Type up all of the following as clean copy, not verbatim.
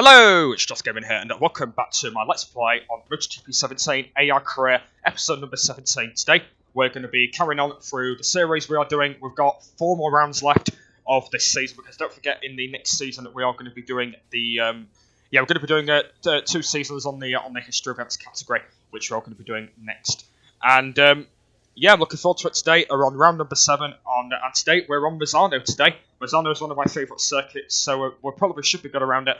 Hello, it's Just Gaming here, and welcome back to my Let's Play on MotoGP 17 AI Career, episode number 17. Today, we're going to be carrying on through the series we are doing. We've got 4 more rounds left of this season, because don't forget, in the next season, we are going to be doing the, we're going to be doing 2 seasons on the history events category, which we're all going to be doing next. And, I'm looking forward to it today. We're on round number 7, and today we're on Misano today. Misano is one of my favourite circuits, so we probably should be good around it.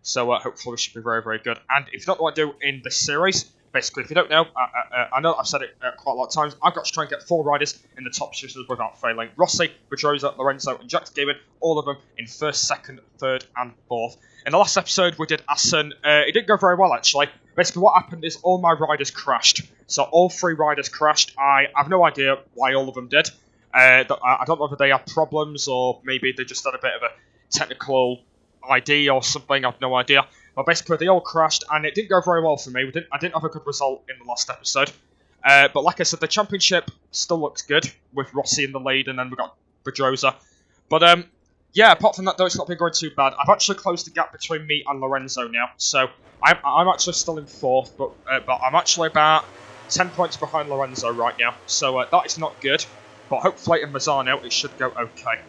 So hopefully we should be very, very good. And if you don't know what I do in this series, basically, if you don't know, I know I've said it quite a lot of times, I've got to try and get 4 riders in the top positions without failing. Rossi, Pedrosa, Lorenzo, and Jack Gavin, all of them in 1st, 2nd, 3rd, and 4th. In the last episode, we did Assen. It didn't go very well, actually. Basically, what happened is all my riders crashed. So all 3 riders crashed. I have no idea why all of them did. I don't know whether they had problems or maybe they just had a bit of a technical ID or something, I've no idea. But basically, they all crashed, and it didn't go very well for me. I didn't have a good result in the last episode. But like I said, the championship still looks good, with Rossi in the lead, and then we've got Pedrosa. But, apart from that, though, it's not been going too bad. I've actually closed the gap between me and Lorenzo now. So, I'm actually still in 4th, but I'm actually about 10 points behind Lorenzo right now. So, that is not good. But hopefully in Misano, it should go okay.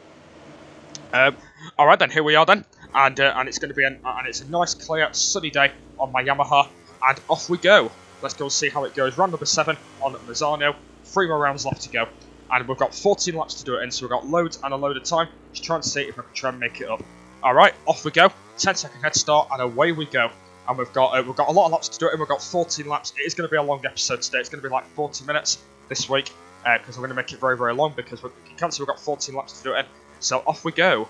Alright then, here we are then. And it's going to be it's a nice, clear, sunny day on my Yamaha, and off we go. Let's go and see how it goes. Round number 7 on Misano. 3 more rounds left to go, and we've got 14 laps to do it in, so we've got loads and a load of time. Just trying to see if I can try and make it up. All right, off we go. 10-second head start, and away we go. And we've got a lot of laps to do it in. We've got 14 laps. It is going to be a long episode today. It's going to be like 40 minutes this week, because we're going to make it very, very long, because you can see we've got 14 laps to do it in. So off we go.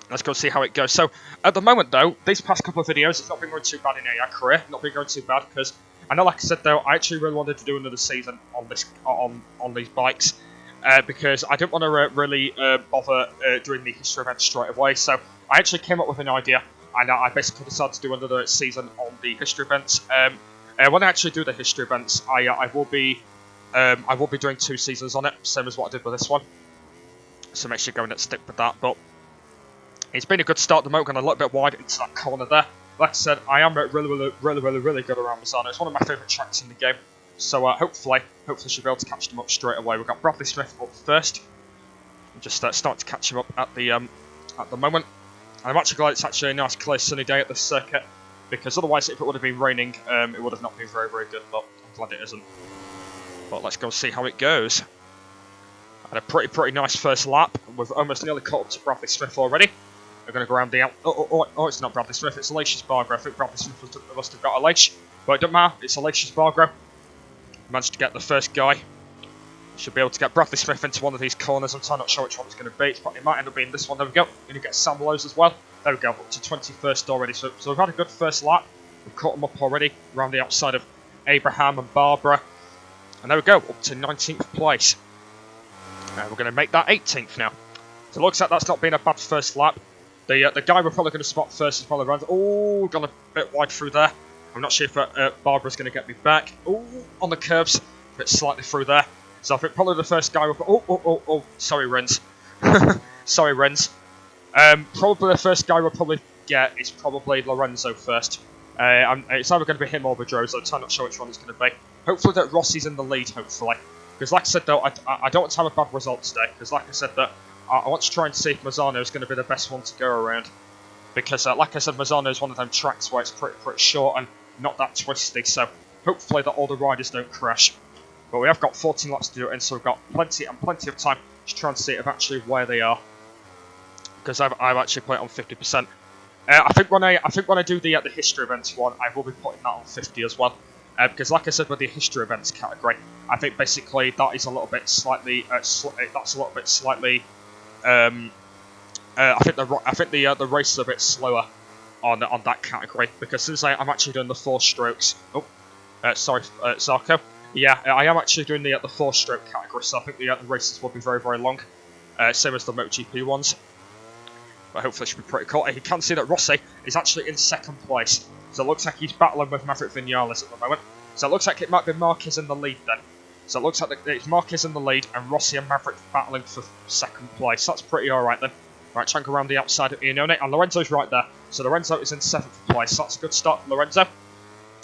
Let's go see how it goes. So, at the moment, though, these past couple of videos, it's not been going too bad in AI Career. Not been going too bad, because I know, like I said, though, I actually really wanted to do another season on these bikes, because I didn't want to really bother doing the history event straight away. So, I actually came up with an idea, and I basically decided to do another season on the history events. When I actually do the history events, I will be doing 2 seasons on it, same as what I did with this one. So, make sure you go and stick with that, but it's been a good start at the moment, going a little bit wide into that corner there. Like I said, I am really good around Misano. It's one of my favourite tracks in the game. So hopefully she'll be able to catch them up straight away. We've got Bradley Smith up first. I'm just starting to catch him up at the moment. And I'm actually glad it's actually a nice, clear, sunny day at this circuit, because otherwise, if it would have been raining, it would have not been very, very good. But I'm glad it isn't. But let's go see how it goes. Had a pretty nice first lap. We've almost nearly caught up to Bradley Smith already. We're going to go around the out. Oh, it's not Bradley Smith, it's Alecia's Bargo. I think Bradley Smith must have got a Aleix, but it doesn't matter, it's Alecia's Bargo. Managed to get the first guy. Should be able to get Bradley Smith into one of these corners. I'm not sure which one it's going to be. It might end up being this one. There we go. Going to get Sam Lowe's as well. There we go, up to 21st already. So we've had a good first lap. We've caught them up already around the outside of Abraham and Barbara. And there we go, up to 19th place. We're going to make that 18th now. So it looks like that's not been a bad first lap. The guy we're probably going to spot first is probably around. Oh, gone a bit wide through there. I'm not sure if Barbara's going to get me back. Oh, on the curbs, a bit slightly through there. So I think probably the first guy we'll... Oh, sorry, Renz. Sorry, Renz. Probably the first guy we'll probably get is probably Lorenzo first. It's either going to be him or Pedrosa, so I'm not sure which one it's going to be. Hopefully that Rossi's in the lead, hopefully. Because like I said, though, I don't want to have a bad result today. Because like I said, that I want to try and see if Misano is going to be the best one to go around. Because, like I said, Misano is one of them tracks where it's pretty short and not that twisty. So, hopefully that all the riders don't crash. But we have got 14 laps to do it in, so we've got plenty of time to try and see if actually where they are. Because I've actually put it on 50%. I think when I do the history events one, I will be putting that on 50 as well. Because, like I said, with the history events category, I think basically that is a little bit slightly. That's a little bit slightly. I think the race is a bit slower on that category, because since I'm actually doing the 4 strokes. Oh, sorry, Zarko. Yeah, I am actually doing the 4-stroke category, so I think the races will be very, very long, same as the MotoGP ones. But hopefully it should be pretty cool. You can see that Rossi is actually in 2nd place, so it looks like he's battling with Maverick Vinales at the moment. So it looks like it might be Marquez in the lead then. So it looks like it's Marquez in the lead and Rossi and Maverick battling for 2nd place. That's pretty alright then. Right, trying to go around the outside of Iannone, and Lorenzo's right there. So Lorenzo is in 7th place. That's a good start for Lorenzo.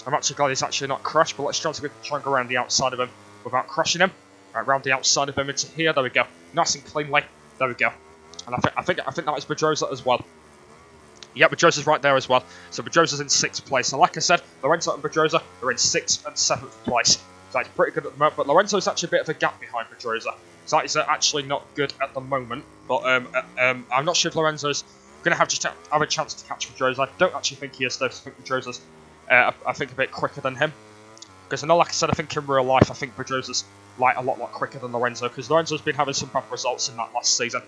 I'm actually glad he's actually not crashed, but let's try and go around the outside of him without crashing him. Right, round the outside of him into here. There we go. Nice and cleanly. There we go. And I think that was Pedrosa as well. Yeah, Pedrosa's right there as well. So Pedrosa's in 6th place. And like I said, Lorenzo and Pedrosa are in 6th and 7th place. So it's pretty good at the moment. But Lorenzo's actually a bit of a gap behind Pedrosa. So that is actually not good at the moment. But I'm not sure if Lorenzo's going to have a chance to catch Pedrosa. I don't actually think he is, though. I think Pedrosa's, I think, a bit quicker than him. Because I know, like I said, I think in real life, I think Pedrosa's like a lot quicker than Lorenzo. Because Lorenzo's been having some bad results in that last season.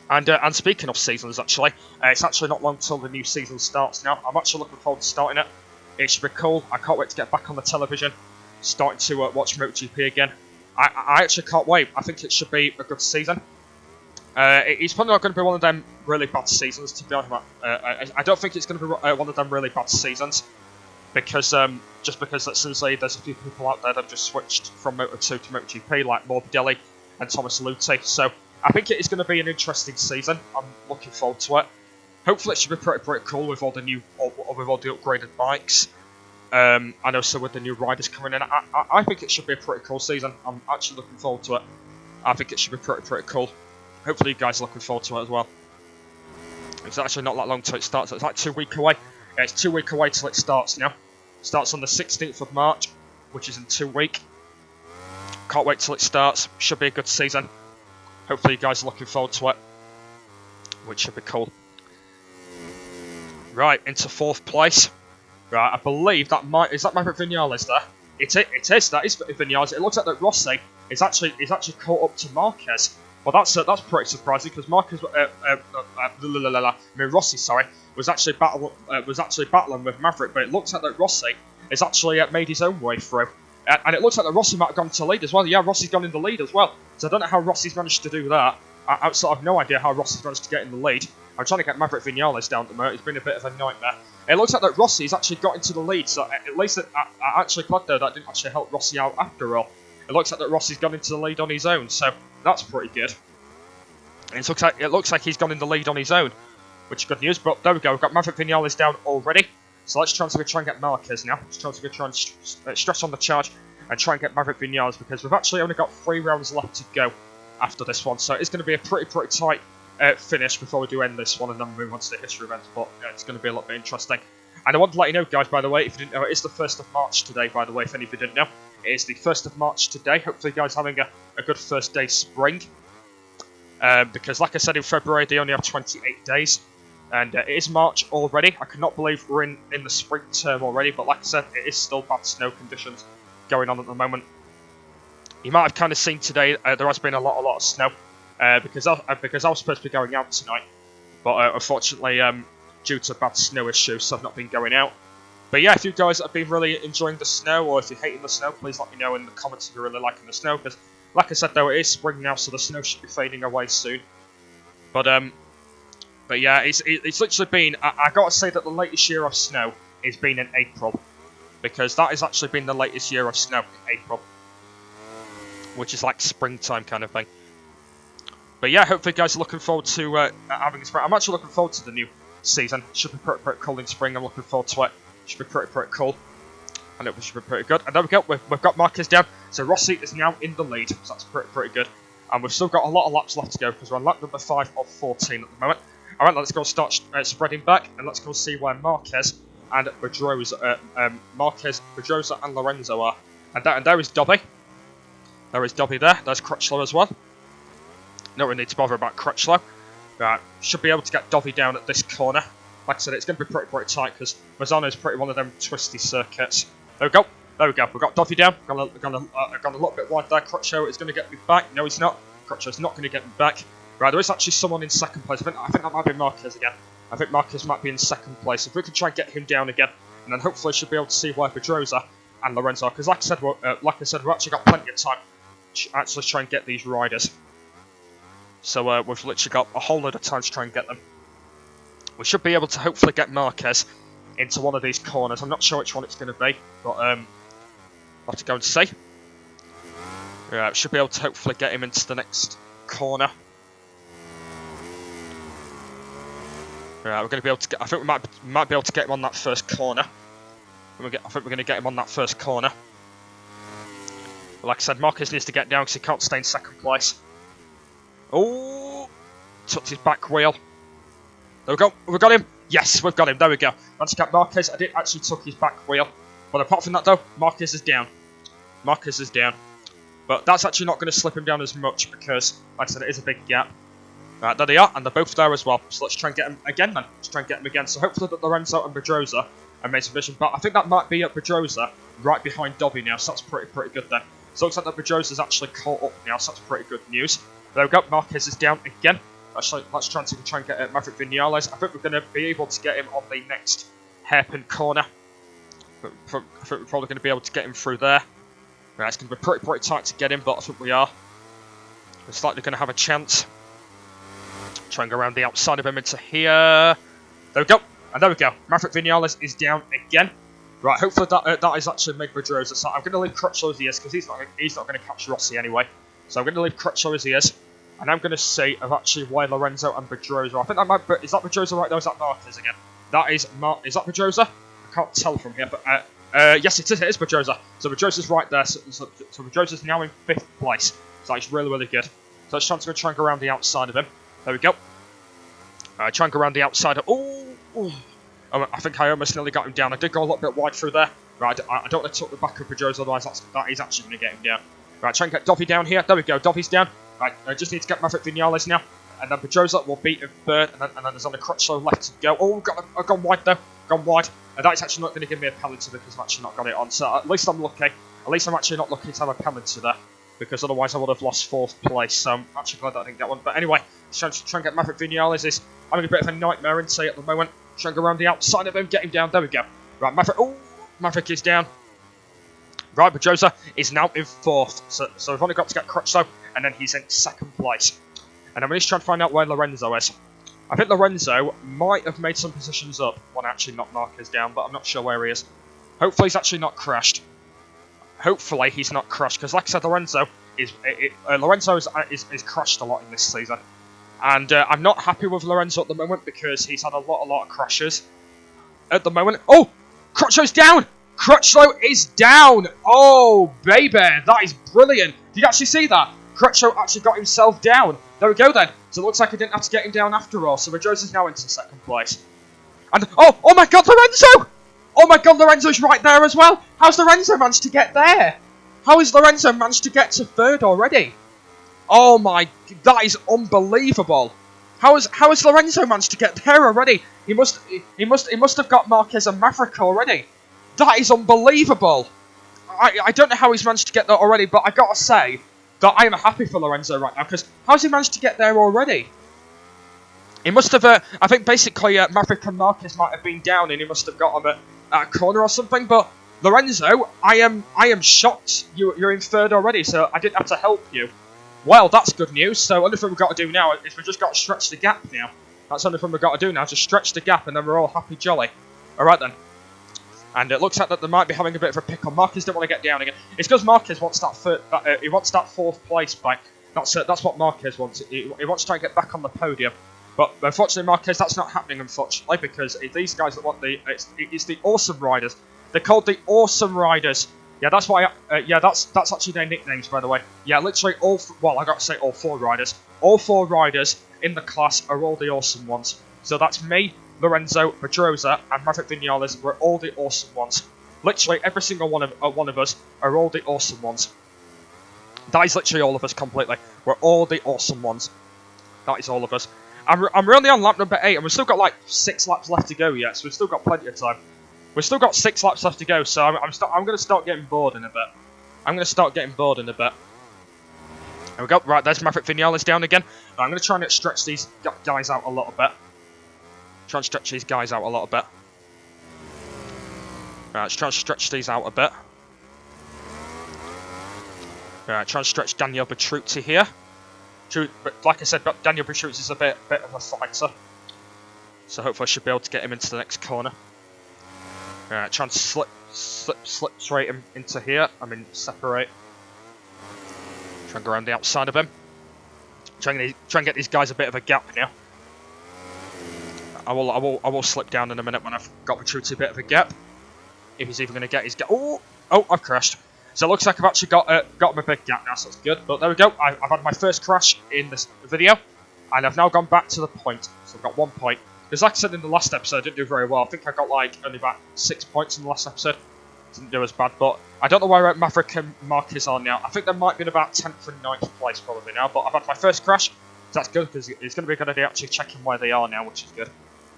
And speaking of seasons, actually, it's actually not long till the new season starts now. I'm actually looking forward to starting it. It should be cool. I can't wait to get back on the television, starting to watch MotoGP again. I actually can't wait. I think it should be a good season. It's probably not going to be one of them really bad seasons, to be honest. I don't think it's going to be one of them really bad seasons, because just because it seems like there's a few people out there that have just switched from Moto2 to MotoGP, like Morbidelli and Thomas Luthi. So I think it is going to be an interesting season. I'm looking forward to it. Hopefully it should be pretty cool with all the upgraded bikes. And also with the new riders coming in. I think it should be a pretty cool season. I'm actually looking forward to it. I think it should be pretty cool. Hopefully you guys are looking forward to it as well. It's actually not that long till it starts. It's like 2 weeks away. Yeah, it's 2 weeks away till it starts now. It starts on the 16th of March, which is in 2 weeks. Can't wait till it starts. Should be a good season. Hopefully you guys are looking forward to it, which should be cool. Right, into 4th place. Right, I believe that is that Maverick Vinales there? It is. That is Vinales. It looks like that Rossi is actually caught up to Marquez. Well, that's pretty surprising because Rossi, sorry, was actually battling with Maverick, but it looks like that Rossi has actually made his own way through. And it looks like that Rossi might have gone to lead as well. Yeah, Rossi's gone in the lead as well. So I don't know how Rossi's managed to do that. I sort of no idea how Rossi's managed to get in the lead. I'm trying to get Maverick Vinales down at the moment. It's been a bit of a nightmare. It looks like that Rossi's actually got into the lead. So at least I actually glad though that didn't actually help Rossi out after all. It looks like that Rossi's gone into the lead on his own. So that's pretty good. And it looks like he's gone in the lead on his own, which is good news. But there we go. We've got Maverick Vinales down already. So let's try and get Marquez now. Let's try and stress on the charge and try and get Maverick Vinales because we've actually only got 3 rounds left to go after this one. So it's going to be a pretty tight finish before we do end this one and then move on to the history events. But it's going to be a little bit interesting. And I want to let you know, guys, by the way, if you didn't know, it is the 1st of March today, by the way, if any of you didn't know. It is the 1st of March today. Hopefully you guys are having a good first day spring. Because like I said, in February, they only have 28 days. And it is March already. I cannot believe we're in the spring term already. But like I said, it is still bad snow conditions going on at the moment. You might have kind of seen today there has been a lot of snow because I was supposed to be going out tonight, but unfortunately due to bad snow issues, so I've not been going out. But yeah, if you guys have been really enjoying the snow, or if you're hating the snow, please let me know in the comments if you're really liking the snow. Because like I said, though, it is spring now, so the snow should be fading away soon. But yeah, it's literally been. I gotta say that the latest year of snow has been in April. Because that has actually been the latest year of snow in April. Which is like springtime kind of thing. But yeah, hopefully you guys are looking forward to having a spring. I'm actually looking forward to the new season. It should be pretty cool in spring. I'm looking forward to it. It should be pretty cool. And it should be pretty good. And there we go. We've got Marquez down. So Rossi is now in the lead. So that's pretty good. And we've still got a lot of laps left to go because we're on lap number 5 of 14 at the moment. Alright, let's go start spreading back. And let's go see where Marquez and Pedrosa, Pedrosa and Lorenzo are. And there is Dobby. There is Dobby there. There's Crutchlow as well. No one need to bother about Crutchlow. Right, should be able to get Dobby down at this corner. Like I said, it's going to be pretty tight because Mazzano is pretty one of them twisty circuits. There we go. We've got Dobby down. Gone a little bit wide there. Crutchlow is going to get me back. No, he's not. Crutchlow's not going to get me back. Right, there is actually someone in second place. I think that might be Marquez again. I think Marquez might be in second place. If we can try and get him down again, and then hopefully should be able to see where Pedrosa and Lorenzo are. Because like I said, we've actually got plenty of time to actually try and get these riders. So we've literally got a whole load of time to try and get them. We should be able to hopefully get Marquez into one of these corners. I'm not sure which one it's going to be, but I'll have to go and see. Yeah, should be able to hopefully get him into the next corner. Right, we're going to be able to get. I think we might be able to get him on that first corner. I think we're going to get him on that first corner. But like I said, Marquez needs to get down because he can't stay in second place. Oh, touched his back wheel. There we go. We got him. Yes, we've got him. There we go. Managed to get Marquez. I did actually tuck his back wheel. But apart from that, though, Marquez is down. Marquez is down. But that's actually not going to slip him down as much because, like I said, it is a big gap. Right, there they are, and they're both there as well. So let's try and get him again, then. Let's try and get him again. So hopefully that Lorenzo and Pedrosa have made some vision. But I think that might be at Pedrosa right behind Dobby now. So that's pretty good then. So it looks like that Pedrosa's actually caught up now. So that's pretty good news. There we go. Marquez is down again. Let's try and see if we can try and get Maverick Vinales. I think we're going to be able to get him on the next hairpin corner. I think we're probably going to be able to get him through there. Right, it's going to be pretty tight to get him, but I think we are. We're slightly going to have a chance. Try and go around the outside of him into here. There we go. And there we go. Maverick Vinales is down again. Right, hopefully that is actually made Pedrosa. So I'm going to leave Crutchlow as he is, because he's not going to catch Rossi anyway. So I'm going to leave Crutchlow as he is. And I'm going to see of actually why Lorenzo and Pedrosa. I think that might be, is that Pedrosa right there? Is that Marquez again? That is is that Pedrosa? I can't tell from here, but yes, it is Pedrosa. So Pedrosa's right there. So Pedrosa's now in 5th place. So that's really good. So let's try and go around the outside of him. There we go. Try and go around the outside of... Oh, I think I almost nearly got him down. I did go a little bit wide through there. Right, I don't want to tuck the back of Pedrosa, otherwise that is actually going to get him down. Right, try and get Dobby down here. There we go, Dobby's down. Right, I just need to get Maverick Vinales now. And then Pedrosa will beat him 3rd, and then there's only Crutchlow left to go. Oh, I've gone wide though. Gone wide. And that's actually not going to give me a penalty because I've actually not got it on. So at least I'm lucky. At least I'm actually not lucky to have a penalty there. Because otherwise I would have lost 4th place. So I'm actually glad that I didn't get one. But anyway, try and get Maverick Vinales. Is having a bit of a nightmare in say at the moment. Try and go around the outside of him, get him down. There we go. Right, Maverick. Oh, Maverick is down. Right, Pedrosa is now in 4th. So we've only got to get Crutchlow, and then he's in 2nd place. And I'm just trying to find out where Lorenzo is. I think Lorenzo might have made some positions up when actually knocked Marquez down, but I'm not sure where he is. Hopefully he's actually not crashed. Hopefully he's not crashed, because like I said, Lorenzo is crashed a lot in this season. And I'm not happy with Lorenzo at the moment because he's had a lot of crashes at the moment. Oh! Crutchlow's down! Crutchlow is down! Oh, baby! That is brilliant! Did you actually see that? Crutchlow actually got himself down. There we go then. So it looks like I didn't have to get him down after all. So Pedrosa's now into 2nd place. And, oh my god, Lorenzo! Oh my god, Lorenzo's right there as well! How's Lorenzo managed to get there? How has Lorenzo managed to get to 3rd already? Oh my, that is unbelievable. How has Lorenzo managed to get there already? He must have got Marquez and Maverick already. That is unbelievable. I don't know how he's managed to get there already, but I gotta say that I am happy for Lorenzo right now, because how's he managed to get there already? He must have, I think basically Maverick and Marquez might have been down and he must have got them at a corner or something, but Lorenzo, I am shocked you're in 3rd already, so I didn't have to help you. Well, that's good news, so only thing we've got to do now is we've just got to stretch the gap now. That's the only thing we've got to do now, just stretch the gap and then we're all happy jolly. Alright then. And it looks like that they might be having a bit of a pickle. Marquez don't want to get down again. It's because Marquez wants that he wants that 4th place back. That's what Marquez wants. He wants to try and get back on the podium. But unfortunately, Marquez, that's not happening, unfortunately, because these guys that want it's the Awesome Riders. They're called the Awesome Riders. Yeah, that's why. Yeah, that's actually their nicknames, by the way. Yeah, literally I got to say all 4 riders. All 4 riders in the class are all the awesome ones. So that's me, Lorenzo, Pedrosa, and Maverick Vinales. We're all the awesome ones. Literally every single one of us are all the awesome ones. That is literally all of us completely. We're all the awesome ones. That is all of us. I'm only on lap number 8, and we've still got like 6 laps left to go yet, so we've still got plenty of time. We've still got 6 laps left to go, so I'm going to start getting bored in a bit. There we go. Right, there's Maverick Vinales down again. I'm going to try and stretch these guys out a little bit. Right, let's try and stretch these out a bit. Right, try and stretch Daniel Petrucci here. But like I said, Daniel Petrucci is a bit of a fighter. So hopefully I should be able to get him into the next corner. Alright, try and slip straight him into here. Separate. Try and go around the outside of him. Try and get these guys a bit of a gap now. I will slip down in a minute when I've got Petrucci a bit of a gap. If he's even going to get his gap. Oh, I've crashed. So it looks like I've actually got him a big gap now, so that's good. But there we go. I've had my first crash in this video, and I've now gone back to the point. So I've got 1 point. Because like I said in the last episode, I didn't do very well. I think I got like only about 6 points in the last episode. Didn't do as bad, but I don't know where Maverick and Marquez are now. I think they might be in about 10th and 9th place probably now, but I've had my first crash. So that's good, because it's going to be a good idea actually checking where they are now, which is good.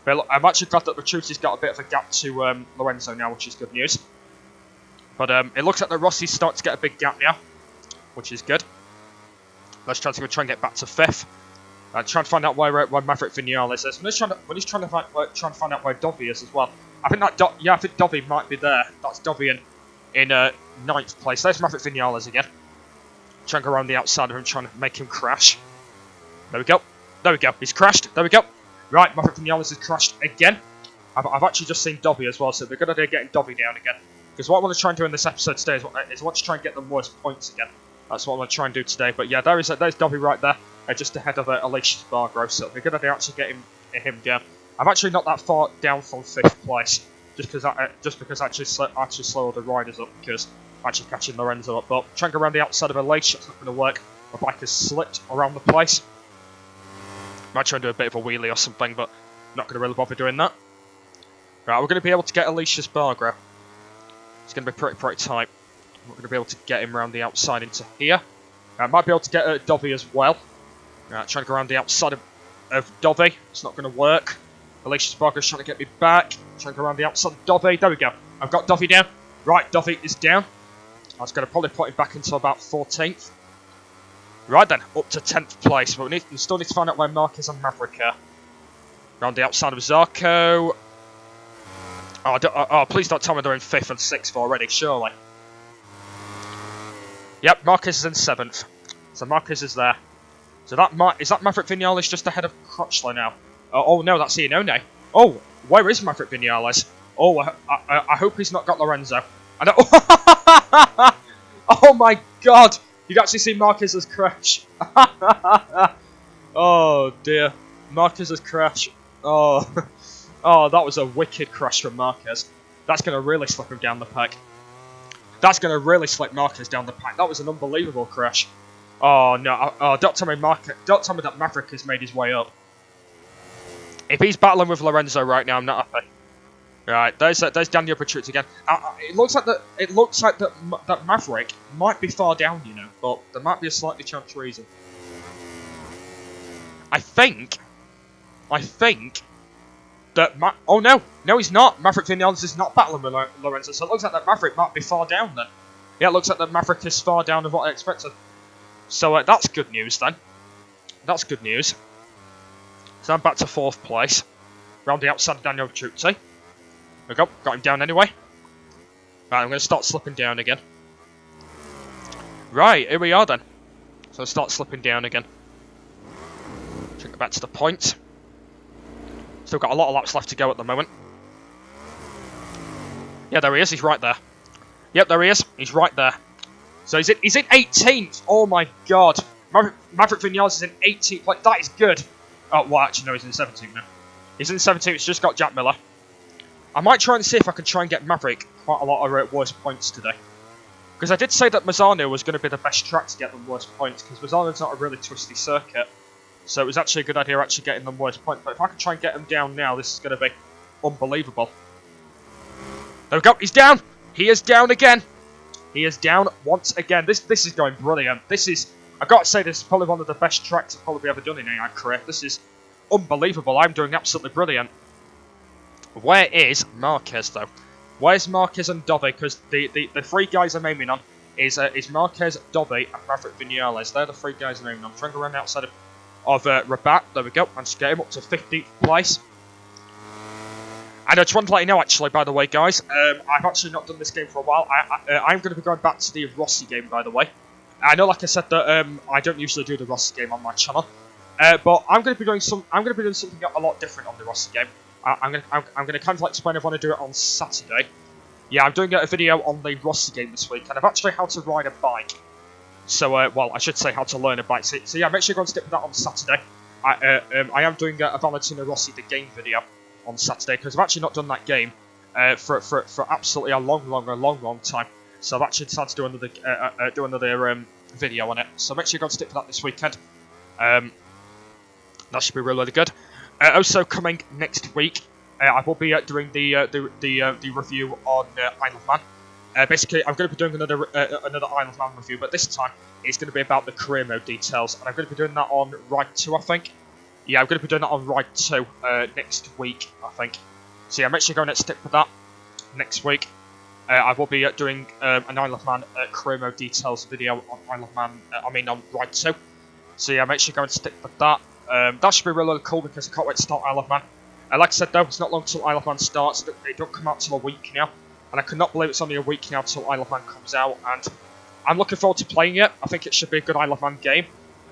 But look, I'm actually glad that Petrucci's got a bit of a gap to Lorenzo now, which is good news. But it looks like the Rossi's starting to get a big gap now, which is good. Let's try and get back to 5th. Try and find out where Maverick Vinales is. When he's trying to find out where Dovi is as well. I think that I think Dovi might be there. That's Dovi in 9th place. There's Maverick Vinales again. Trying to go around the outside of him, trying to make him crash. There we go. There we go. He's crashed. There we go. Right, Maverick Vinales has crashed again. I've actually just seen Dovi as well, so they're a good idea getting Dovi down again. Because what I want to try and do in this episode today is I want to try and get the worst points again. That's what I want to try and do today. But yeah, there's Dovi right there, just ahead of Alicia Spargo. So they're a good idea actually getting him down. I'm actually not that far down from 5th place, just because I actually slow the riders up, because I'm actually catching Lorenzo up. But trying to go around the outside of Alicia, it's not going to work. My bike has slipped around the place. Might try and do a bit of a wheelie or something, but not going to really bother doing that. Right, we're going to be able to get Alicia Spargo. It's going to be pretty tight. We're going to be able to get him around the outside into here. I might be able to get Dovi as well. Right, trying to go around the outside of Dovi. It's not going to work. Alicia Spargo's trying to get me back. Trying to go around the outside of Dovi. There we go. I've got Dovi down. Right, Dovi is down. I was going to probably put him back into about 14th. Right then, up to 10th place. But we still need to find out where Marquez and Maverick are. Around the outside of Zarco. Oh, please don't tell me they're in 5th and 6th already, surely. Yep, Marquez is in 7th. So Marquez is there. So is that Maverick Vinales just ahead of Crutchlow now? Oh no, that's Iannone. Oh, where is Maverick Vinales? Oh, I hope he's not got Lorenzo. I don't. Oh my God! You can actually see Marquez's crash. Oh dear, Marquez's crash. Oh, oh, that was a wicked crash from Marquez. That's going to really slip him down the pack. That's going to really slip Marquez down the pack. That was an unbelievable crash. Oh no! Oh, don't tell me that Maverick has made his way up. If he's battling with Lorenzo right now, I'm not happy. Right, there's Daniel Petrucci again. It looks like that Maverick might be far down, you know, but there might be a slightly chance reason. I think that oh no, he's not. Maverick Vinales is not battling with Lorenzo, so it looks like that Maverick might be far down then. Yeah, it looks like that Maverick is far down of what I expected. So that's good news then. That's good news. So I'm back to 4th place. Round the outside of Daniel Petrucci. There we go, got him down anyway. Right, I'm going to start slipping down again. Right, here we are then. So I'll start slipping down again. Take it back to the point. Still got a lot of laps left to go at the moment. Yeah, there he is, he's right there. Yep, there he is, he's right there. So he's in 18th, oh my God. Maverick Vinales is in 18th place, that is good. Oh, well actually no, he's in 17th now. He's in 17th, it's just got Jack Miller. I might try and see if I can try and get Maverick quite a lot of worst points today. Because I did say that Mazzano was going to be the best track to get them worst points, because Mazzano's not a really twisty circuit. So it was actually a good idea actually getting them worst points. But if I can try and get them down now, this is going to be unbelievable. There we go, he's down! He is down again! He is down once again. This is going brilliant. This is, I've got to say, this is probably one of the best tracks I've probably ever done in AI career. This is unbelievable. I'm doing absolutely brilliant. Where is Marquez though? Where's Marquez and Dovi? Because the 3 guys I'm aiming on is Marquez, Dovi, and Maverick Vinales. They're the 3 guys I'm aiming on. I'm trying to run outside of Rabat. There we go. And just get him up to 15th place. And I just want to let you know, actually, by the way, guys, I've actually not done this game for a while. I'm going to be going back to the Rossi game, by the way. I know, like I said, that I don't usually do the Rossi game on my channel, but I'm going to be doing something a lot different on the Rossi game. I'm going to kind of like explain. I want to do it on Saturday. Yeah, I'm doing a video on the Rossi game this week, and I've actually how to ride a bike. So, well, I should say how to learn a bike. So yeah, make sure you go and stick with that on Saturday. I am doing a Valentino Rossi the game video on Saturday because I've actually not done that game for absolutely a long time. So I've actually decided to do another video on it. So make sure you go and stick for that this weekend. That should be really good. Also coming next week, I will be doing the review on Isle of Man. Basically, I'm going to be doing another Isle of Man review, but this time it's going to be about the career mode details, and I'm going to be doing that on Ride 2, I think. Yeah, I'm going to be doing that on Ride 2 next week, I think. So yeah, make sure you go and stick with that next week. I will be doing an Isle of Man career mode details video on Isle of Man. On Ride 2. So yeah, make sure you go and stick with that. That should be really cool because I can't wait to start Isle of Man. Like I said though, it's not long till Isle of Man starts. They don't come out till a week now, and I cannot believe it's only a week now till Isle of Man comes out. And I'm looking forward to playing it. I think it should be a good Isle of Man game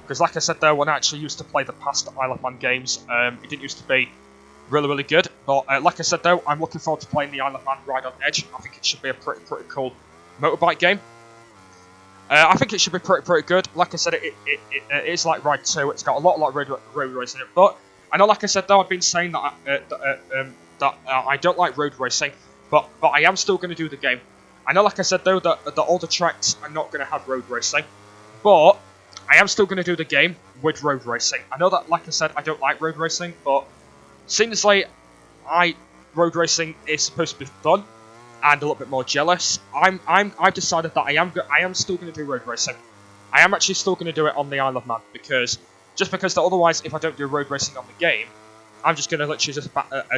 because, like I said though, when I actually used to play the past Isle of Man games, it didn't used to be really good. But like I said though, I'm looking forward to playing the Isle of Man Ride on Edge. I think it should be a pretty cool motorbike game. I think it should be pretty good. Like I said, it is like Ride 2. It's got a lot of road racing in it. But I know, like I said though, I've been saying that I don't like road racing, but I am still going to do the game. I know, like I said though, that all the tracks are not going to have road racing, but I am still going to do the game with road racing. I know that, like I said, I don't like road racing, but seems like road racing is supposed to be fun and a little bit more jealous. I've decided that I am still going to do road racing. I am actually still going to do it on the Isle of Man because otherwise, if I don't do road racing on the game, I'm just going to literally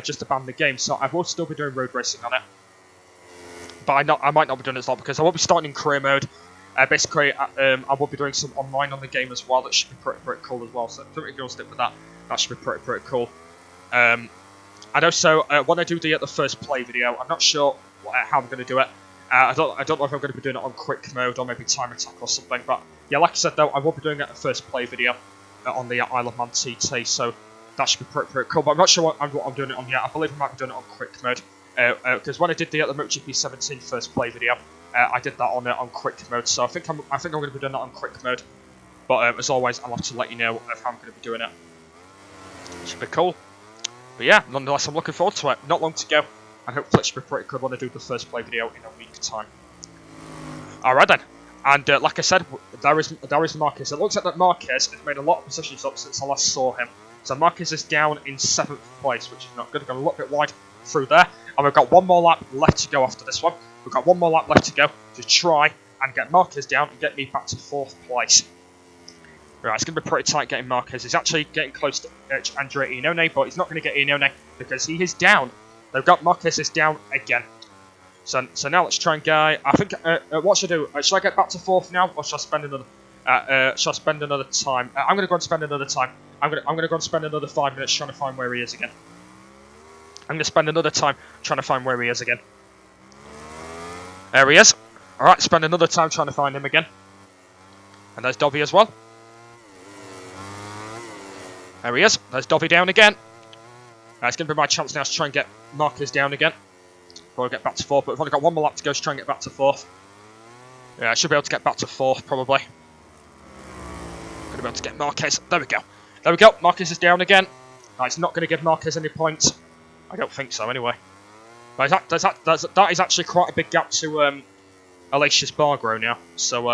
just abandon the game. So I will still be doing road racing on it, but I might not be doing it as long because I will be starting in career mode. Basically, I will be doing some online on the game as well. That should be pretty cool as well. So I think we'll stick with that. That should be pretty cool. And also, when I do the first play video, I'm not sure how I'm going to do it. I don't know if I'm going to be doing it on quick mode or maybe time attack or something. But yeah, like I said though, I will be doing it the first play video on the Isle of Man TT. So that should be pretty cool. But I'm not sure what I'm doing it on yet. I believe I might be doing it on quick mode because when I did the MotoGP 17 first play video, I did that on quick mode. So I think I'm going to be doing that on quick mode. But as always, I'll have to let you know of how I'm going to be doing it. Should be cool. But yeah, nonetheless, I'm looking forward to it. Not long to go, and hopefully it should be pretty good when I do the first play video in a week's time. Alright then, and like I said, there is Marquez. It looks like that Marquez has made a lot of positions up since I last saw him. So Marquez is down in 7th place, which is not good. I've gone a little bit wide through there, and we've got one more lap left to go after this one. We've got one more lap left to go to try and get Marquez down and get me back to 4th place. Right, it's going to be pretty tight getting Marquez. He's actually getting close to Andrea Iannone, but he's not going to get Iannone because he is down. They've got Marquez is down again. So now let's try and get. I think what should I do? Should I get back to 4th now, or should I spend another? Should I spend another time? I'm going to go and spend another time. I'm going to go and spend another 5 minutes trying to find where he is again. I'm going to spend another time trying to find where he is again. There he is. All right, spend another time trying to find him again. And there's Dobby as well. There he is. There's Dobby down again. It's going to be my chance now to try and get Marquez down again. Before I get back to 4th, but we've only got one more lap to go to try and get back to 4th. Yeah, I should be able to get back to 4th, probably. Going to be able to get Marquez. There we go. There we go. Marquez is down again. It's not going to give Marquez any points. I don't think so, anyway. But that is actually quite a big gap to Aleix Espargaro now. So,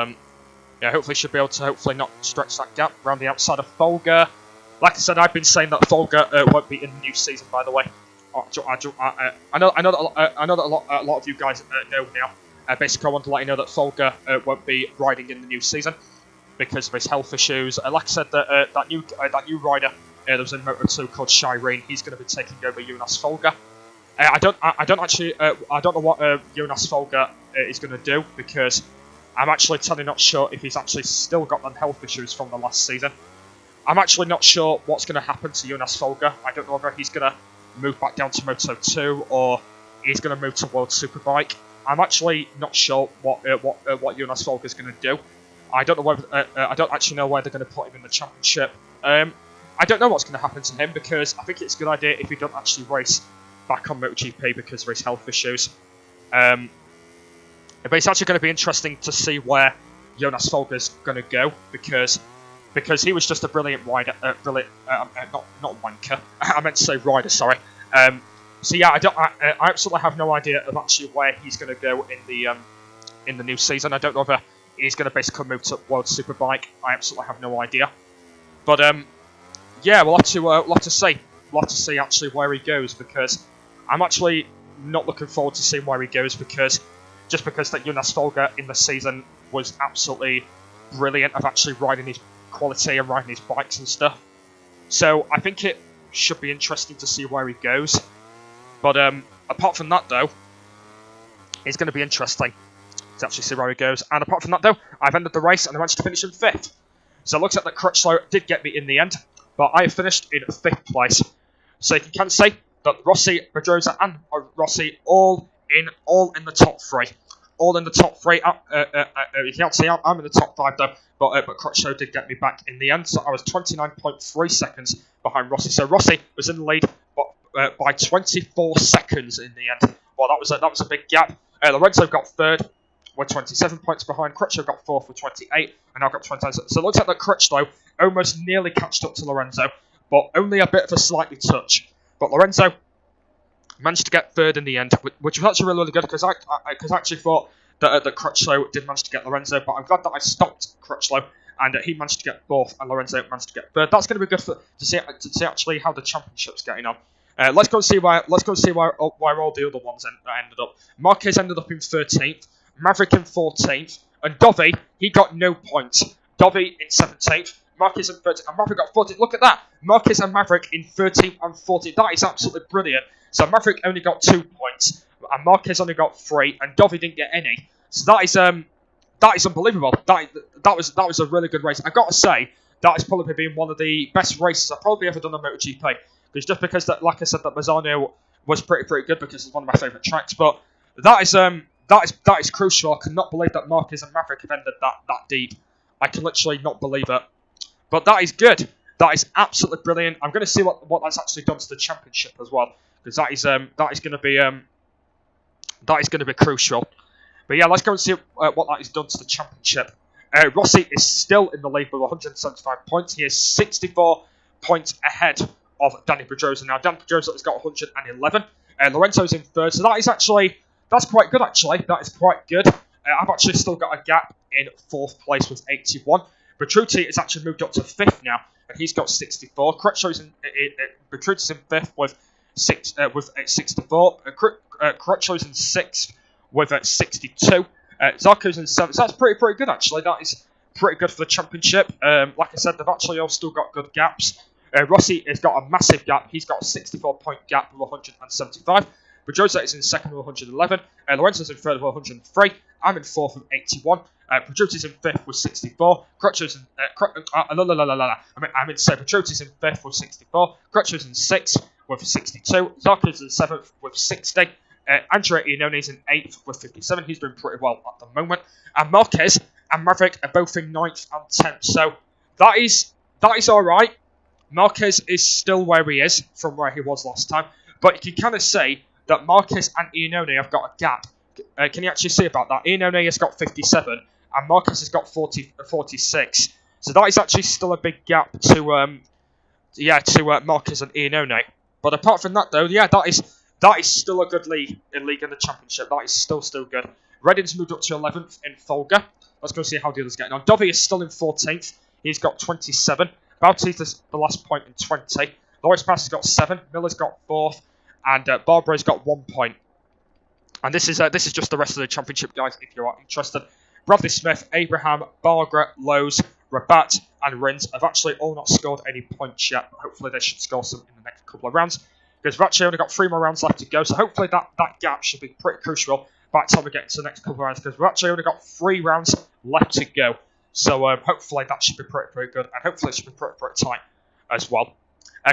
yeah, hopefully should be able to not stretch that gap around the outside of Folger. Like I said, I've been saying that Folger won't be in the new season, by the way. I know that a lot of you guys know now. Basically, I want to let you know that Folger won't be riding in the new season because of his health issues. Like I said, that new rider that was in Moto2 called Shireen, he's going to be taking over Jonas Folger. I don't know what Jonas Folger is going to do because I'm actually totally not sure if he's actually still got them health issues from the last season. I'm actually not sure what's going to happen to Jonas Folger. I don't know whether he's going to move back down to Moto2 or he's going to move to World Superbike. I'm actually not sure what Jonas Folger is going to do. I don't know whether I don't actually know where they're going to put him in the championship. I don't know what's going to happen to him because I think it's a good idea if he don't actually race back on MotoGP because of his health issues. But it's actually going to be interesting to see where Jonas Folger is going to go because because he was just a brilliant rider. Not wanker. I meant to say rider. Sorry. So yeah, I absolutely have no idea of actually where he's going to go in the new season. I don't know whether he's going to basically move to World Superbike. I absolutely have no idea. But yeah, we'll have to see. We'll have to see actually where he goes, because I'm actually not looking forward to seeing where he goes, because that Jonas Folger in the season was absolutely brilliant of actually riding his quality and riding his bikes and stuff. So I think it should be interesting to see where he goes. But apart from that, though, it's going to be interesting to actually see where he goes. And apart from that, though, I've ended the race and I managed to finish in 5th. So it looks like the Crutchlow did get me in the end, but I finished in 5th place. So you can say that Rossi, Pedrosa, and Rossi all in the top 3. All in the top 3. You can't see I'm in the top 5 though, but Crutchlow did get me back in the end. So I was 29.3 seconds behind Rossi. So Rossi was in the lead, but by 24 seconds in the end. Well, that was a big gap. Lorenzo got 3rd. We're 27 points behind. Crutchlow got 4th with 28, and I've got 29. So it looks like that Crutchlow almost nearly catched up to Lorenzo, but only a bit of a slightly touch. But Lorenzo managed to get 3rd in the end, which was actually really, really good, because I actually thought that Crutchlow did manage to get Lorenzo, but I'm glad that I stopped Crutchlow, and he managed to get 4th, and Lorenzo managed to get 3rd. That's going to be good to see actually how the championship's getting on. Let's go see where all the other ones ended up. Marquez ended up in 13th. Maverick in 14th, and Dovey, he got no points. Dovey in 17th, Marquez in 13th, and Maverick got 14th. Look at that, Marquez and Maverick in 13th and 14th. That is absolutely brilliant. So Maverick only got 2 points, and Marquez only got 3, and Dovey didn't get any. So that is unbelievable. That was a really good race. I got to say, that has probably been one of the best races I've probably ever done on MotoGP. Because that, like I said, that Mazzano was pretty good, because it's one of my favourite tracks. But that is crucial. I cannot believe that Marquez and Maverick have ended that deep. I can literally not believe it. But that is good. That is absolutely brilliant. I'm going to see what that's actually done to the championship as well, because that is going to be crucial. But yeah, let's go and see what that has done to the championship. Rossi is still in the lead with 175 points. He is 64 points ahead of Dani Pedrosa. Now, Dani Pedrosa has got 111. Lorenzo's in 3rd, so that's quite good, actually. That is quite good. I've actually still got a gap in 4th place with 81. Bertrucci has actually moved up to 5th now, and he's got 64. Bertrucci's in 5th with 64. Crutchow's in 6th with 62. Zarco's in 7th. So that's pretty good, actually. That is pretty good for the championship. Like I said, they've actually all still got good gaps. Rossi has got a massive gap. He's got a 64-point gap with 175. Pedrosa is in 2nd with 111. Lorenzo's in 3rd with 103. I'm in 4th with 81. Pedrosa's in 5th with 64. Crutchow's in... I'm in 7th. Pedrosa's in 5th with 64. Crutchow's in 6th with 62. Zarco's in 7th with 60. Andrea Iannone's in 8th with 57. He's doing pretty well at the moment. And Marquez and Maverick are both in 9th and 10th. So that is alright. Marquez is still where he is from where he was last time. But you can kind of say that Marquez and Iannone have got a gap. Can you actually see about that? Iannone has got 57 and Marquez has got 46. So that is actually still a big gap to Marquez and Iannone. But apart from that, though, yeah, that is still a good lead in the championship. That is still good. Redding's moved up to 11th in Folger. Let's go see how the others getting on. Dovey is still in 14th. He's got 27. Bautista the last point in 20. Loris Pass has got 7. Miller's got 4th. And Barbara's got 1 point. And this is just the rest of the championship, guys, if you are interested. Bradley Smith, Abraham, Bargra, Lowe's, Rabat, and Rins have actually all not scored any points yet. But hopefully they should score some in the next couple of rounds, because we've actually only got 3 more rounds left to go. So hopefully that gap should be pretty crucial by the time we get to the next couple of rounds, because we've actually only got 3 rounds left to go. So hopefully that should be pretty good, and hopefully it should be pretty tight as well.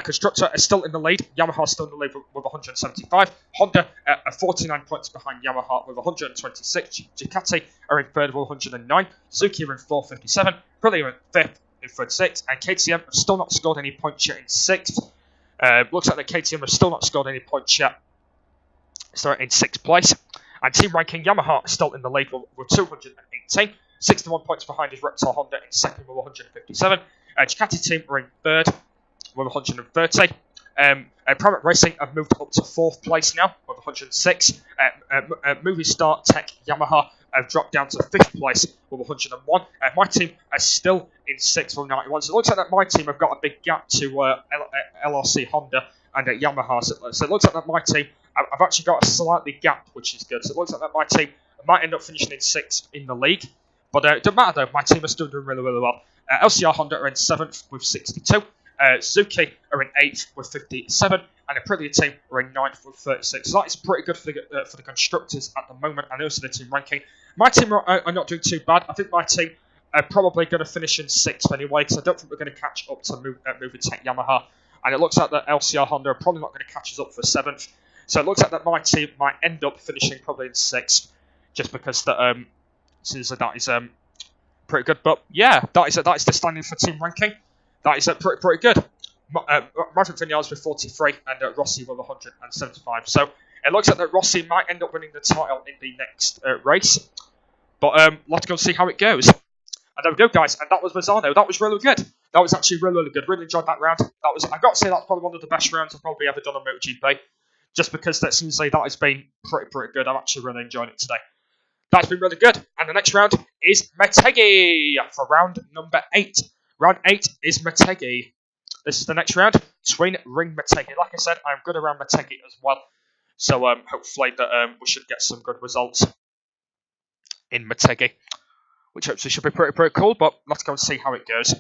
Constructor is still in the lead. Yamaha is still in the lead with 175. Honda are 49 points behind Yamaha with 126. Ducati are in 3rd with 109. Suzuki are in 4th, 57. Aprilia are in 5th in 3rd, 6th. And KTM have still not scored any points yet in 6th. Looks like the KTM have still not scored any points yet. So in 6th place. And Team Ranking Yamaha is still in the lead with 218. 61 points behind his Repsol Honda in second with 157. Ducati team are in third with 130. Private Racing have moved up to fourth place now with 106. Movie Star Tech Yamaha have dropped down to fifth place with 101. My team are still in sixth with 91. So it looks like that my team have got a big gap to LRC Honda and Yamaha. So it looks like that my team I've actually got a slightly gap, which is good. So it looks like that my team might end up finishing in sixth in the league. But it doesn't matter though, my team are still doing really, really well. LCR Honda are in 7th with 62. Suzuki are in 8th with 57. And the Aprilia team are in 9th with 36. So that is pretty good for the constructors at the moment, and also the team ranking. My team are not doing too bad. I think my team are probably going to finish in 6th anyway, because I don't think we're going to catch up to Movie Tech Yamaha. And it looks like that LCR Honda are probably not going to catch us up for 7th. So it looks like that my team might end up finishing probably in 6th, just because that since that is pretty good. But yeah, that is the standing for team ranking. That is pretty good. Maverick Vinales with 43 and Rossi with 175. So it looks like that Rossi might end up winning the title in the next race. But let's go and see how it goes. And there we go, guys. And that was Mazzano. That was really good. That was actually really, really good. Really enjoyed that round. I've got to say that's probably one of the best rounds I've probably ever done on MotoGP. Just because that seems like that has been pretty good. I'm actually really enjoying it today. That's been really good. And the next round is Motegi for round number 8. Round 8 is Motegi. This is the next round. Twin Ring Motegi. Like I said, I'm good around Motegi as well. So hopefully that we should get some good results in Motegi, which hopefully should be pretty cool. But let's go and see how it goes.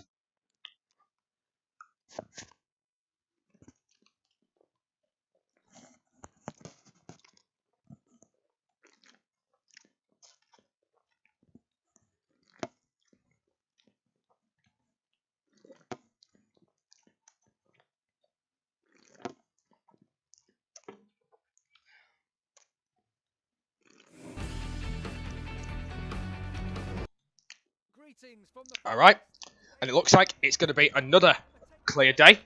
Alright, and it looks like it's going to be another clear day,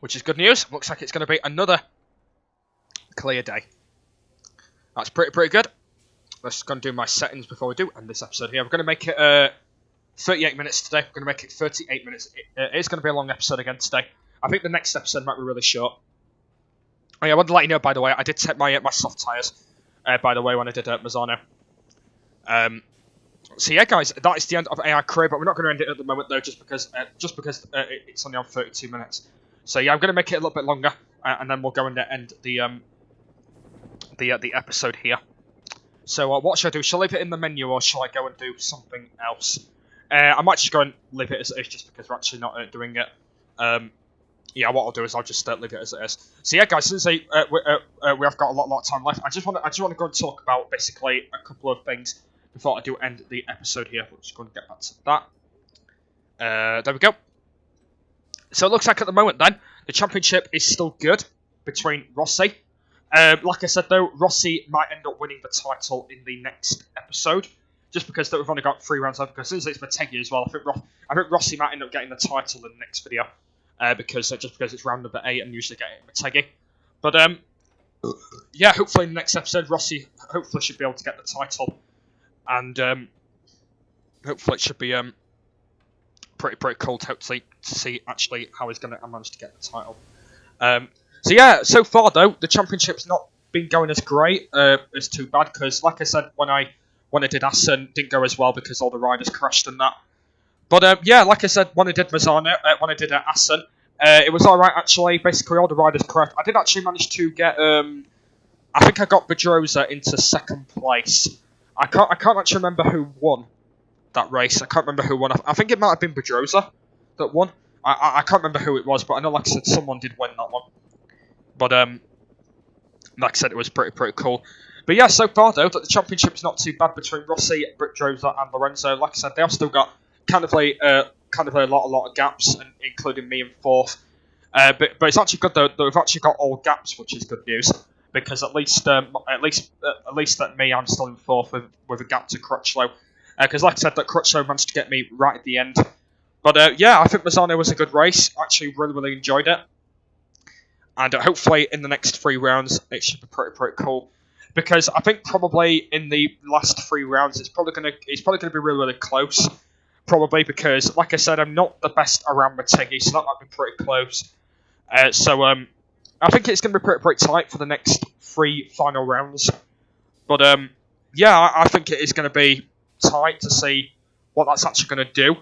which is good news. Looks like it's going to be another clear day. That's pretty good. Let's go and do my settings before we do end this episode here. We're going to make it 38 minutes today. We're going to make it 38 minutes. It's going to be a long episode again today. I think the next episode might be really short. Oh yeah, I wanted to let you know, by the way, I did take my soft tyres, by the way, when I did Mazzano. So yeah, guys, that is the end of AI Career, but we're not going to end it at the moment though, just because it's only on 32 minutes. So yeah, I'm going to make it a little bit longer, and then we'll go and end the episode here. So what should I do? Shall I leave it in the menu, or shall I go and do something else? I might just go and leave it as it is, just because we're actually not doing it. Yeah, what I'll do is I'll just leave it as it is. So yeah, guys, since we have got a lot of time left, I just want to go and talk about basically a couple of things before I do end the episode here. We're just going to get back to that. There we go. So it looks like at the moment then, the championship is still good between Rossi. Like I said though, Rossi might end up winning the title in the next episode, just because we've only got 3 rounds left, because since it's Motegi as well, I think Rossi might end up getting the title in the next video, because it's round number 8 and usually getting Motegi. But yeah, hopefully in the next episode, Rossi hopefully should be able to get the title. And hopefully it should be pretty cool to see actually how he's going to manage to get the title. So yeah, so far though, the championship's not been going as great. It's too bad, because like I said, when I did Assen, didn't go as well because all the riders crashed and that. But yeah, like I said, when I did Mazzano, when I did Assen, it was alright actually. Basically all the riders crashed. I did actually manage to get, I think I got Pedrosa into 2nd place. I can't actually remember who won that race. I can't remember who won. I think it might have been Pedrosa that won. I can't remember who it was, but I know, like I said, someone did win that one. But like I said, it was pretty cool. But yeah, so far though, that the championship's not too bad between Rossi, Pedrosa, and Lorenzo. Like I said, they have still got kind of a lot of gaps, and including me in 4th. But it's actually good though that we've actually got all gaps, which is good news. Because at least that me, I'm still in 4th with a gap to Crutchlow. Because like I said, that Crutchlow managed to get me right at the end. But yeah, I think Mazzano was a good race. Actually, really enjoyed it. And hopefully in the next 3 rounds, it should be pretty cool. because I think probably in the last 3 rounds it's probably gonna be really close. Probably because, like I said, I'm not the best around Motegi, so that might be pretty close. So I think it's going to be pretty tight for the next 3 final rounds. But yeah, I think it is going to be tight to see what that's actually going to do.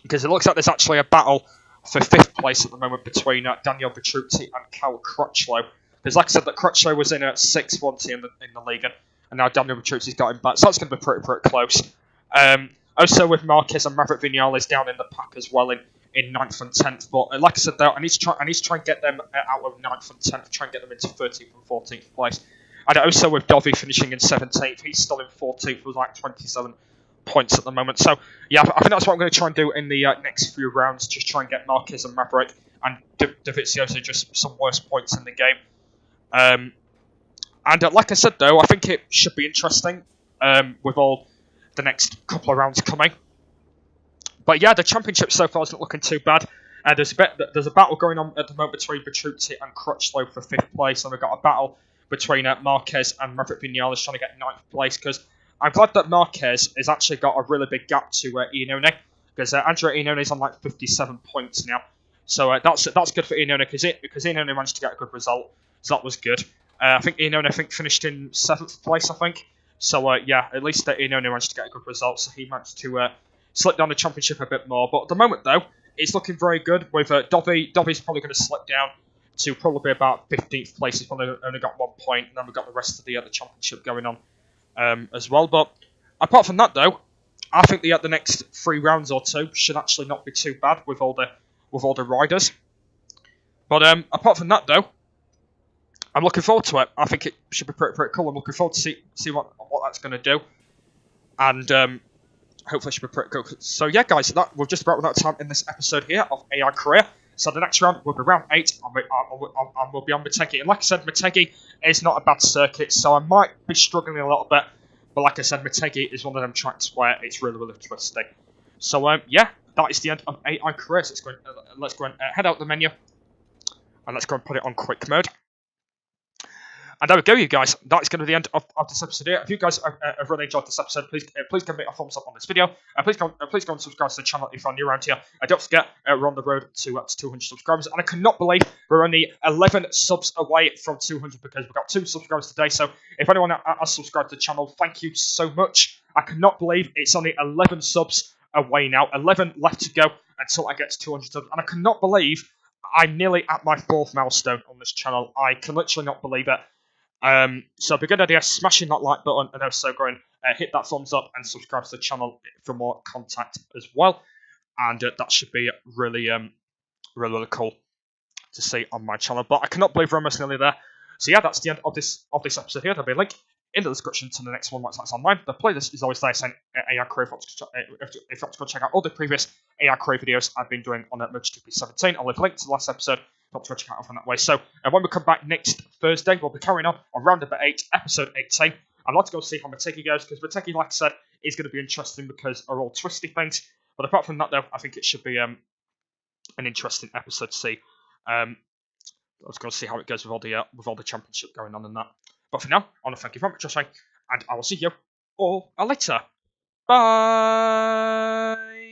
Because it looks like there's actually a battle for 5th place at the moment between Daniel Petrucci and Cal Crutchlow. Because like I said, that Crutchlow was in at 6th once in the league, and now Daniel Petrucci's got him back. So that's going to be pretty close. Also with Marquez and Maverick Vinales down in the pack as well in 9th and 10th. But like I said, though, I need to try and get them out of 9th and 10th, try and get them into 13th and 14th place. And also with Dovi finishing in 17th, he's still in 14th with like 27 points at the moment. So yeah, I think that's what I'm going to try and do in the next few rounds. Just try and get Marquez and Maverick and Dovizioso just some worse points in the game. And like I said, though, I think it should be interesting with all the next couple of rounds coming. But yeah, the championship so far isn't looking too bad. There's a battle going on at the moment between Petrucci and Crutchlow for 5th place, and we've got a battle between Marquez and Maverick Vinales trying to get 9th place. Because I'm glad that Marquez has actually got a really big gap to Iannone, because Andrea Iannone's on like 57 points now. So that's good for Iannone because Iannone managed to get a good result, so that was good. I think Iannone finished in 7th place, I think. So yeah, at least Iannone managed to get a good result, so he managed to slip down the championship a bit more. But at the moment, though, it's looking very good. With Dovi's probably going to slip down to probably about 15th place. He's probably only got 1 point, and then we've got the rest of the championship going on as well. But apart from that, though, I think the next 3 rounds or 2 should actually not be too bad with all the riders. But apart from that, though, I'm looking forward to it. I think it should be pretty cool. I'm looking forward to see what that's going to do, and hopefully it should be pretty cool. So yeah, guys, we've just about run out of time in this episode here of AI Career. So the next round will be round 8, and we'll be on Motegi. And like I said, Motegi is not a bad circuit, so I might be struggling a little bit. But like I said, Motegi is one of them tracks where it's really twisty. So yeah, that is the end of AI Career. So let's go and head out the menu, and let's go and put it on quick mode. And there we go, you guys. That's going to be the end of this episode here. If you guys have really enjoyed this episode, please give me a thumbs up on this video. Please go and subscribe to the channel if you're new around here. Don't forget, we're on the road to 200 subscribers. And I cannot believe we're only 11 subs away from 200 because we've got 2 subscribers today. So if anyone has subscribed to the channel, thank you so much. I cannot believe it's only 11 subs away now. 11 left to go until I get to 200 subs. And I cannot believe I'm nearly at my 4th milestone on this channel. I can literally not believe it. So be a good idea smashing that like button and also go and hit that thumbs up and subscribe to the channel for more content as well. And that should be really cool to see on my channel. But I cannot believe we're almost nearly there. So yeah, that's the end of this episode here. There'll be a link in the description to the next one once that's online. The playlist is always there saying AI Career if you want to go check out all the previous AI Career videos I've been doing on MotoGP 17. I'll leave a link to the last episode. Not to check out from that way. So when we come back next Thursday, we'll be carrying on round number 8, episode 18. I'd like to go see how Motegi goes, because Motegi, like I said, is going to be interesting because are all twisty things. But apart from that, though, I think it should be an interesting episode to see. Let's go see how it goes with all the championship going on and that. But for now, I want to thank you very much for watching, and I will see you all later. Bye.